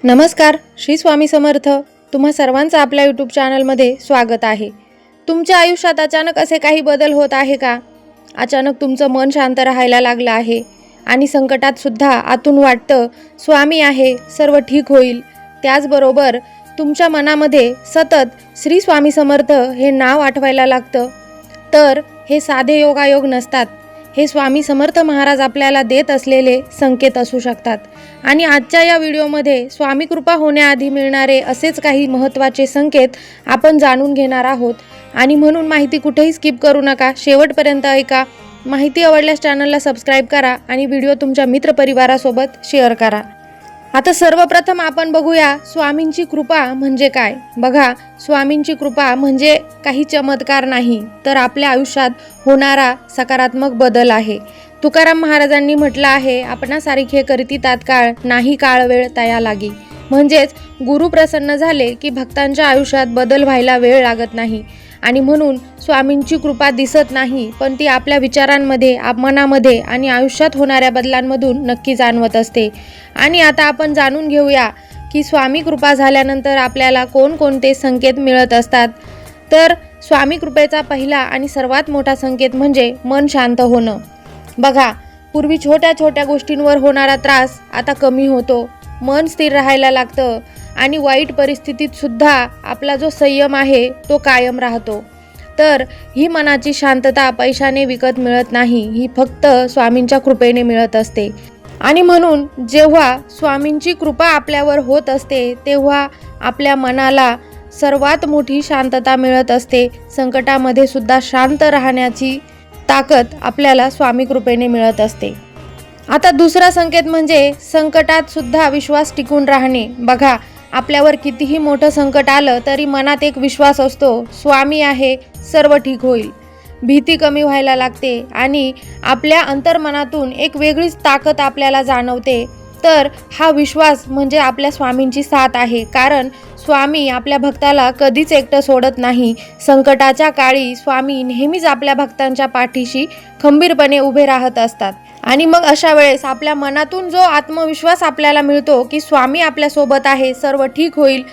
नमस्कार, श्री स्वामी समर्थ. तुम्हा सर्वांचं आपल्या यूट्यूब चॅनलमध्ये स्वागत आहे. तुमच्या आयुष्यात अचानक असे काही बदल होत आहे का? अचानक तुमचं मन शांत राहायला लागलं आहे आणि संकटात सुद्धा आतून वाटतं स्वामी आहे, सर्व ठीक होईल. त्याचबरोबर तुमच्या मनामध्ये सतत श्री स्वामी समर्थ हे नाव आठवायला लागतं. तर हे साधे योगायोग नसतात. हे स्वामी समर्थ महाराज आपल्याला देत असलेले संकेत असू शकतात. आणि आजच्या या व्हिडिओमध्ये स्वामी कृपा होण्याआधी मिळणारे असेच काही महत्त्वाचे संकेत आपण जाणून घेणार आहोत. आणि म्हणून माहिती कुठेही स्किप करू नका, शेवटपर्यंत ऐका. माहिती आवडल्यास चॅनलला सबस्क्राईब करा आणि व्हिडिओ तुमच्या मित्रपरिवारासोबत शेअर करा. आता सर्वप्रथम आपण बघूया स्वामींची कृपा म्हणजे काय. बघा, स्वामींची कृपा म्हणजे काही चमत्कार नाही, तर आपल्या आयुष्यात होणारा सकारात्मक बदल आहे. तुकाराम महाराजांनी म्हटलं आहे, आपणासारखे करीती तात्काळ, नाही काळ वेळ तया लागी. म्हणजेच गुरु प्रसन्न झाले की भक्तांच्या आयुष्यात बदल व्हायला वेळ लागत नाही. आणि म्हणून स्वामींची कृपा दिसत नाही, पण ती आपल्या विचारांमध्ये, मनामध्ये आणि आयुष्यात होणाऱ्या बदलांमधून नक्की जाणवत असते. आणि आता आपण जाणून घेऊया की स्वामी कृपा झाल्यानंतर आपल्याला कोणकोणते संकेत मिळत असतात. तर स्वामी कृपेचा पहिला आणि सर्वात मोठा संकेत म्हणजे मन शांत होणं. बघा, पूर्वी छोट्या छोट्या गोष्टींवर होणारा त्रास आता कमी होतो, मन स्थिर राहायला लागतं आणि वाईट परिस्थितीत सुद्धा आपला जो संयम आहे तो कायम राहतो. तर ही मनाची शांतता पैशाने विकत मिळत नाही, ही फक्त स्वामींच्या कृपेने मिळत असते. आणि म्हणून जेव्हा स्वामींची कृपा आपल्यावर होत असते तेव्हा आपल्या मनाला सर्वात मोठी शांतता मिळत असते. संकटामध्ये सुद्धा शांत राहण्याची ताकद आपल्याला स्वामी कृपेने मिळत असते. आता दुसरा संकेत म्हणजे संकटात सुद्धा विश्वास टिकून राहणे. बघा, आपल्यावर कितीही मोठं संकट आलं तरी मनात एक विश्वास असतो, स्वामी आहे, सर्व ठीक होईल. भीती कमी व्हायला लागते आणि आपल्या अंतर्मनातून एक वेगळीच ताकद आपल्याला जाणवते. तर हा विश्वास म्हणजे आपल्या स्वामींची साथ आहे, कारण स्वामी आपल्या भक्ताला कधीच एकटं सोडत नाही. संकटाच्या काळी स्वामी नेहमीच आपल्या भक्तांच्या पाठीशी खंबीरपणे उभे राहत असतात. आणि मग अशा वेळेस आपल्या मनातून जो आत्मविश्वास आपल्याला मिळतो की स्वामी आपल्यासोबत आहे, सर्व ठीक होईल,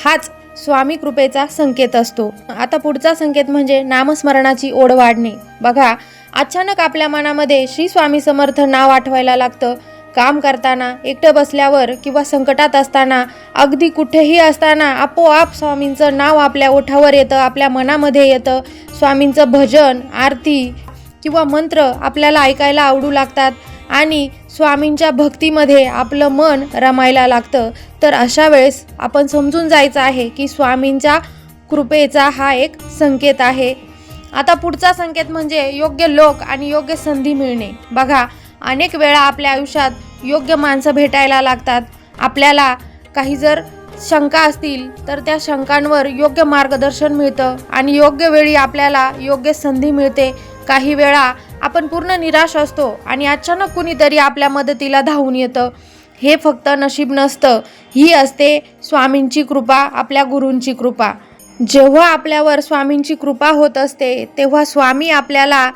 हाच स्वामी कृपेचा संकेत असतो. आता पुढचा संकेत म्हणजे नामस्मरणाची ओढ वाढणे. बघा, अचानक आपल्या मनामध्ये श्री स्वामी समर्थ नाव आठवायला लागतं. काम करताना, एकटं बसल्यावर किंवा संकटात असताना, अगदी कुठेही असताना आपोआप स्वामींचं नाव आपल्या ओठावर येतं, आपल्या मनामध्ये येतं. स्वामींचं भजन, आरती किंवा मंत्र आपल्याला ऐकायला आवडू लागतात आणि स्वामींच्या भक्तीमध्ये आपलं मन रमायला लागतं. तर अशा वेळेस आपण समजून जायचं आहे की स्वामींच्या कृपेचा हा एक संकेत आहे. आता पुढचा संकेत म्हणजे योग्य लोक आणि योग्य संधी मिळणे. बघा, अनेक वेळा आपल्या आयुष्यात योग्य माणसं भेटायला लागतात. आपल्याला काही जर शंका असतील तर त्या शंकांवर योग्य मार्गदर्शन मिळतं आणि योग्य वेळी आपल्याला योग्य संधी मिळते. काही वेळा आपण पूर्ण निराश असतो आणि अचानक कुणीतरी आपल्या मदतीला धावून येतं. हे फक्त नशीब नसतं, ही असते स्वामींची कृपा, आपल्या गुरूंची कृपा. जेव्हा आपल्यावर स्वामींची कृपा होत असते तेव्हा स्वामी आपल्याला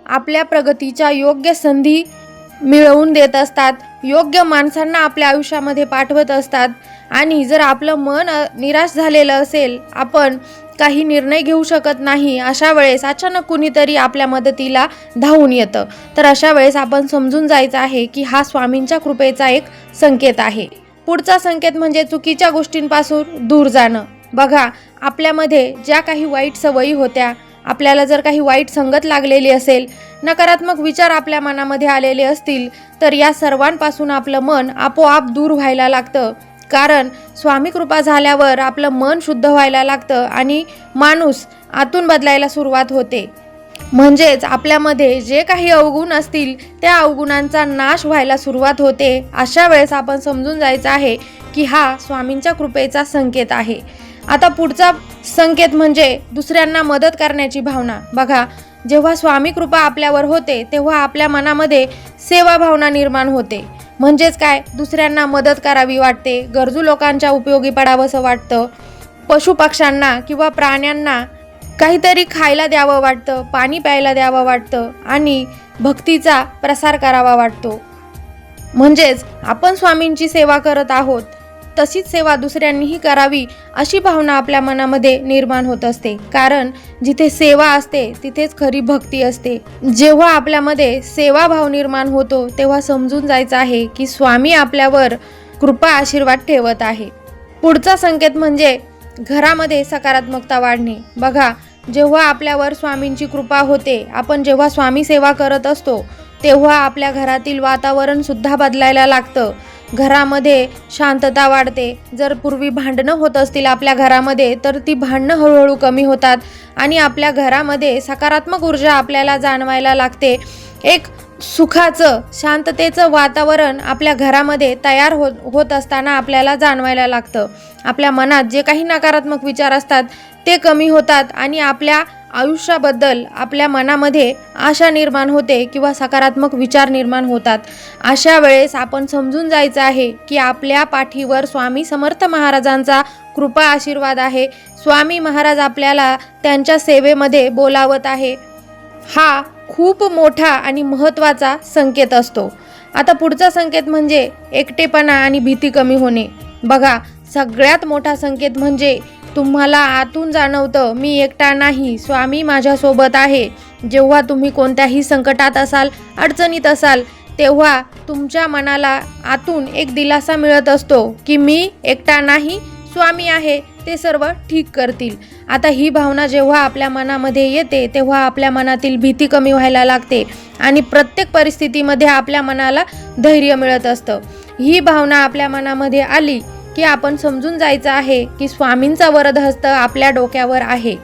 आपल्या प्रगतीच्या योग्य संधी मिळवून देत असतात, योग्य माणसांना आपल्या आयुष्यामध्ये पाठवत असतात. आणि जर आपलं मन निराश झालेलं असेल, आपण काही निर्णय घेऊ शकत नाही, अशा वेळेस अचानक कुणीतरी आपल्या मदतीला धावून येतं. तर अशा वेळेस आपण समजून जायचं आहे की हा स्वामींच्या कृपेचा एक संकेत आहे. पुढचा संकेत म्हणजे चुकीच्या गोष्टींपासून दूर जाणं. बघा, आपल्यामध्ये ज्या काही वाईट सवयी होत्या, आपल्याला जर काही वाईट संगत लागलेली असेल, नकारात्मक विचार आपल्या मनामध्ये आलेले असतील, तर या सर्वांपासून आपलं मन आपोआप दूर व्हायला लागतं. कारण स्वामी कृपा झाल्यावर आपलं मन शुद्ध व्हायला लागतं आणि माणूस आतून बदलायला सुरुवात होते. म्हणजेच आपल्यामध्ये जे काही अवगुण असतील त्या अवगुणांचा नाश व्हायला सुरुवात होते. अशा वेळेस आपण समजून जायचं आहे की हा स्वामींच्या कृपेचा संकेत आहे. आता पुढचा संकेत म्हणजे दुसऱ्यांना मदत करण्याची भावना. बघा, जेव्हा स्वामी कृपा आपल्यावर होते तेव्हा आपल्या मनामध्ये सेवा भावना निर्माण होते. म्हणजेच काय, दुसऱ्यांना मदत करावी वाटते, गरजू लोकांच्या उपयोगी पडावंसं वाटतं, पशुपक्ष्यांना किंवा प्राण्यांना काहीतरी खायला द्यावं वाटतं, पाणी प्यायला द्यावं वाटतं आणि भक्तीचा प्रसार करावा वाटतो. म्हणजेच आपण स्वामींची सेवा करत आहोत तशीच सेवा दुसऱ्यांनीही करावी अशी भावना आपल्या मनामध्ये निर्माण होत असते. कारण जिथे सेवा असते तिथेच खरी भक्ती असते. जेव्हा आपल्यामध्ये सेवाभाव निर्माण होतो तेव्हा समजून जायचं आहे की स्वामी आपल्यावर कृपा आशीर्वाद ठेवत आहे. पुढचा संकेत म्हणजे घरामध्ये सकारात्मकता वाढणे. बघा, जेव्हा आपल्यावर स्वामींची कृपा होते, आपण जेव्हा स्वामी सेवा करत असतो तेव्हा आपल्या घरातील वातावरण सुद्धा बदलायला लागतं. घरामध्ये शांतता वाढते. जर पूर्वी भांडणं होत असतील आपल्या घरामध्ये तर ती भांडणं हळूहळू कमी होतात आणि आपल्या घरामध्ये सकारात्मक ऊर्जा आपल्याला जाणवायला लागते. एक सुखाचं, शांततेचं वातावरण आपल्या घरामध्ये तयार होत असताना आपल्याला जाणवायला लागतं. आपल्या मनात जे काही नकारात्मक विचार असतात ते कमी होतात आणि आपल्या आयुष्याबद्दल आपल्या मनामध्ये आशा निर्माण होते किंवा सकारात्मक विचार निर्माण होतात. अशा वेळेस आपण समजून जायचं आहे की आपल्या पाठीवर स्वामी समर्थ महाराजांचा कृपा आशीर्वाद आहे. स्वामी महाराज आपल्याला त्यांच्या सेवेमध्ये बोलावत आहे. हा खूप मोठा आणि महत्त्वाचा संकेत असतो. आता पुढचा संकेत म्हणजे एकटेपणा आणि भीती कमी होणे. बघा, सगळ्यात मोठा संकेत म्हणजे तुम्हाला आतून जाणवतं मी एकटा नाही, स्वामी माझ्यासोबत आहे. जेव्हा तुम्ही कोणत्याही संकटात असाल, अडचणीत असाल, तेव्हा तुमच्या मनाला आतून एक दिलासा मिळत असतो की मी एकटा नाही, स्वामी आहे, ते सर्व ठीक करतील. आता ही भावना जेव्हा आपल्या मनामध्ये येते तेव्हा आपल्या मनातील भीती कमी व्हायला लागते आणि प्रत्येक परिस्थितीमध्ये आपल्या मनाला धैर्य मिळत असतं. ही भावना आपल्या मनामध्ये आली की आपण समजून जायचं आहे की स्वामींचा वरदहस्त आपल्या डोक्यावर आहे.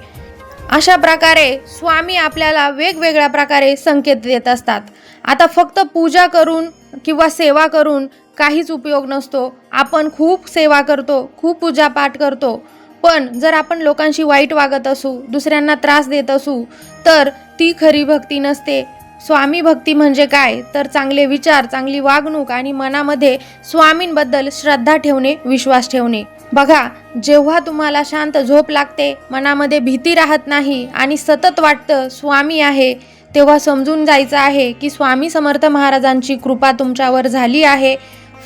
अशा प्रकारे स्वामी आपल्याला वेगवेगळ्या प्रकारे संकेत देत असतात. आता फक्त पूजा करून किंवा सेवा करून काहीच उपयोग नसतो. आपण खूप सेवा करतो, खूप पूजापाठ करतो, पण जर आपण लोकांशी वाईट वागत असू, दुसऱ्यांना त्रास देत असू तर ती खरी भक्ती नसते. स्वामी भक्ती म्हणजे काय तर चांगले विचार, चांगली वागणूक आणि मनामध्ये स्वामींबद्दल श्रद्धा ठेवणे, विश्वास ठेवणे. बघा, जेव्हा तुम्हाला शांत झोप लागते, मनामध्ये भीती राहत नाही आणि सतत वाटतं स्वामी आहे, तेव्हा समजून जायचं आहे की स्वामी समर्थ महाराजांची कृपा तुमच्यावर झाली आहे.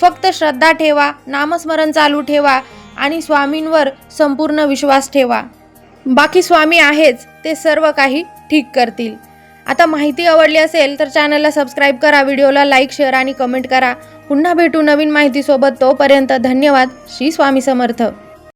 फक्त श्रद्धा ठेवा, नामस्मरण चालू ठेवा आणि स्वामींवर संपूर्ण विश्वास ठेवा. बाकी स्वामी आहेच, ते सर्व काही ठीक करतील. आता माहिती आवडली असेल तर चॅनलला सबस्क्राईब करा, व्हिडिओला लाईक, शेअर आणि कमेंट करा. पुन्हा भेटू नवीन माहितीसोबत. तोपर्यंत धन्यवाद. श्री स्वामी समर्थ.